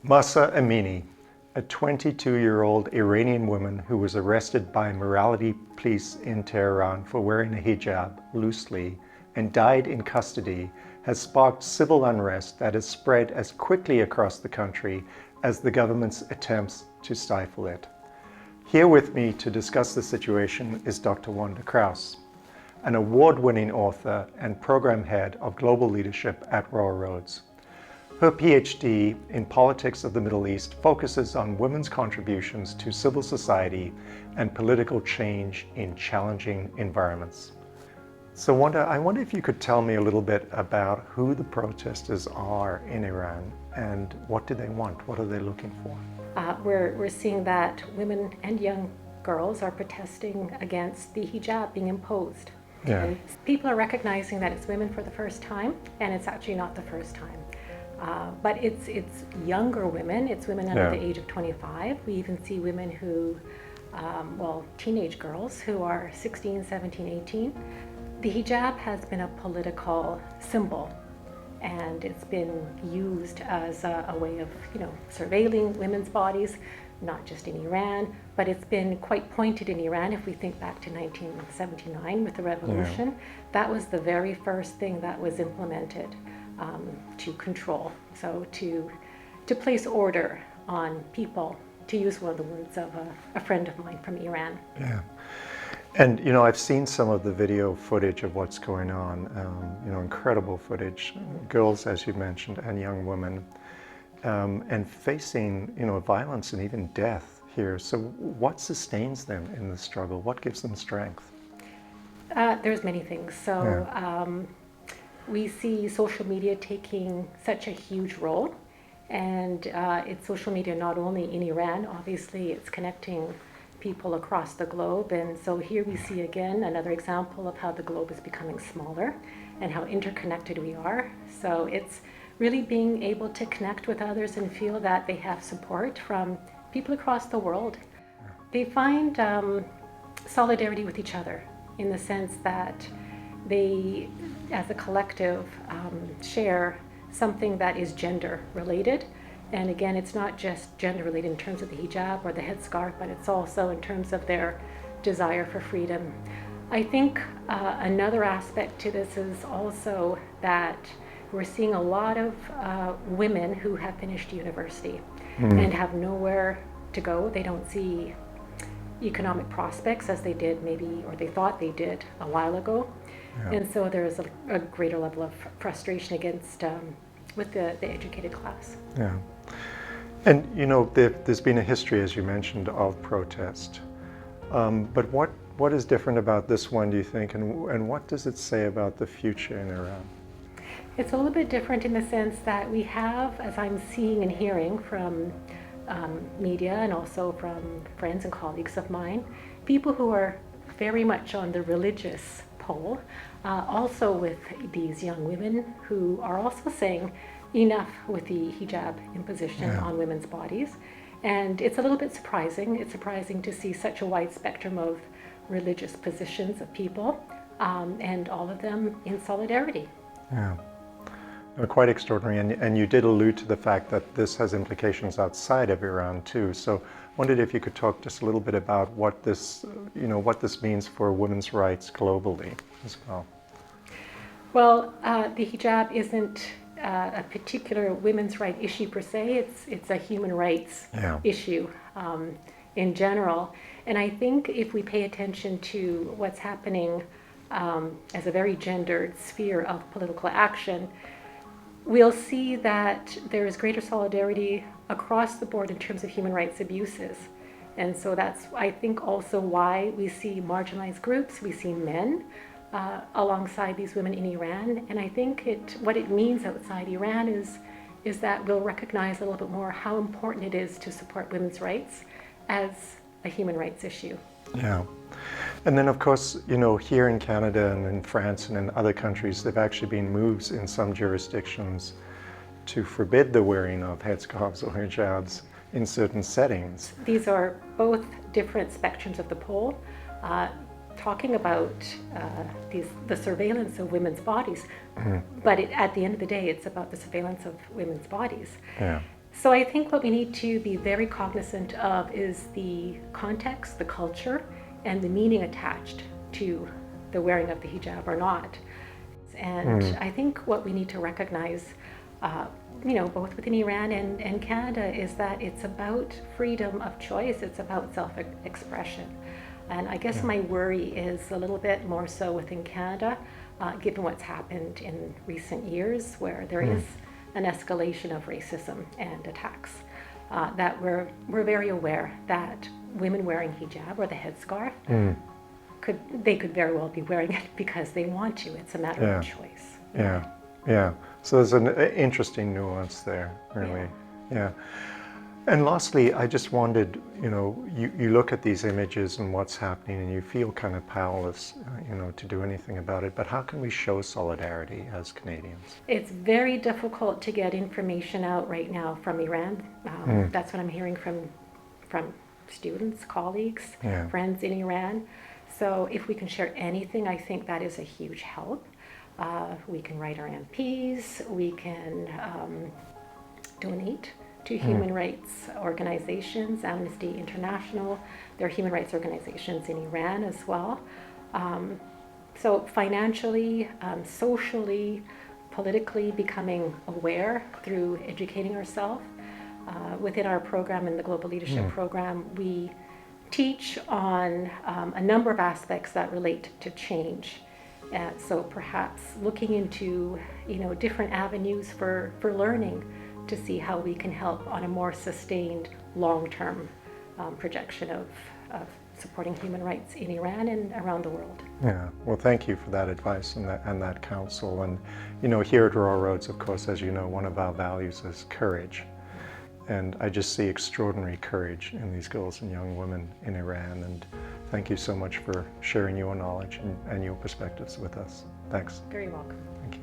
Mahsa Amini, a 22-year-old Iranian woman who was arrested by morality police in Tehran for wearing a hijab loosely and died in custody, has sparked civil unrest that has spread as quickly across the country as the government's attempts to stifle it. Here with me to discuss the situation is Dr. Wanda Krause, an award-winning author and program head of global leadership at Royal Roads. Her PhD in politics of the Middle East focuses on women's contributions to civil society and political change in challenging environments. So Wanda, I wonder if you could tell me a little bit about who the protesters are in Iran and what do they want? What are they looking for? We're seeing that women and young girls are protesting against the hijab being imposed. Yeah. And people are recognizing that it's women for the first time, and it's actually not the first time. But it's younger women, it's women under the age of 25. We even see women who, teenage girls who are 16, 17, 18. The hijab has been a political symbol, and it's been used as a way of, surveilling women's bodies, not just in Iran, but it's been quite pointed in Iran. If we think back to 1979 with the revolution, that was the very first thing that was implemented. To control, so to place order on people, to use one of the words of a friend of mine from Iran. Yeah, and I've seen some of the video footage of what's going on, incredible footage, girls, as you mentioned, and young women, and facing, violence and even death here. So what sustains them in the struggle? What gives them strength? There's many things. So. We see social media taking such a huge role, and it's social media not only in Iran, obviously it's connecting people across the globe, and so here we see again another example of how the globe is becoming smaller and how interconnected we are. So it's really being able to connect with others and feel that they have support from people across the world. They find solidarity with each other in the sense that they, as a collective, share something that is gender related. And again, it's not just gender related in terms of the hijab or the headscarf, but it's also in terms of their desire for freedom. I think another aspect to this is also that we're seeing a lot of women who have finished university and have nowhere to go. They don't see economic prospects as they did maybe, or they thought they did a while ago. Yeah. And so there's a greater level of frustration against with the educated class. Yeah, and there's been a history, as you mentioned, of protest. But what is different about this one, do you think, and what does it say about the future in Iran? It's a little bit different in the sense that we have, as I'm seeing and hearing from media and also from friends and colleagues of mine, people who are very much on the religious pole, also with these young women who are also saying enough with the hijab imposition on women's bodies. And it's a little bit surprising. It's surprising to see such a wide spectrum of religious positions of people, and all of them in solidarity. Yeah. Quite extraordinary, and you did allude to the fact that this has implications outside of Iran too. So I wondered if you could talk just a little bit about what this means for women's rights globally as well. Well, the hijab isn't a particular women's right issue per se. It's a human rights issue in general. And I think if we pay attention to what's happening as a very gendered sphere of political action, we'll see that there is greater solidarity across the board in terms of human rights abuses. And so that's, I think, also why we see marginalized groups, we see men alongside these women in Iran. And I think what it means outside Iran is that we'll recognize a little bit more how important it is to support women's rights as a human rights issue. Yeah. And then, of course, here in Canada and in France and in other countries, there have actually been moves in some jurisdictions to forbid the wearing of headscarves or hijabs in certain settings. These are both different spectrums of the pole. Talking about the surveillance of women's bodies, but at the end of the day, it's about the surveillance of women's bodies. Yeah. So I think what we need to be very cognizant of is the context, the culture, and the meaning attached to the wearing of the hijab or not. And I think what we need to recognize, both within Iran and Canada, is that it's about freedom of choice, it's about self-expression. And I guess my worry is a little bit more so within Canada, given what's happened in recent years, where there is an escalation of racism and attacks. That we're very aware that women wearing hijab or the headscarf could very well be wearing it because they want to. It's a matter of choice. Yeah. So there's an interesting nuance there, really. Yeah. And lastly, I just wondered, you look at these images and what's happening and you feel kind of powerless, to do anything about it. But how can we show solidarity as Canadians? It's very difficult to get information out right now from Iran. That's what I'm hearing from students, colleagues, friends in Iran. So if we can share anything, I think that is a huge help. We can write our MPs, we can donate to human rights organizations, Amnesty International. There are human rights organizations in Iran as well. So financially, socially, politically becoming aware through educating ourselves. Within our program, in the Global Leadership Program, we teach on a number of aspects that relate to change. So perhaps looking into different avenues for learning to see how we can help on a more sustained long-term projection of supporting human rights in Iran and around the world. Yeah, well, thank you for that advice and that counsel. And here at Royal Roads, of course, as you know, one of our values is courage. And I just see extraordinary courage in these girls and young women in Iran. And thank you so much for sharing your knowledge and your perspectives with us. Thanks. Very welcome. Thank you.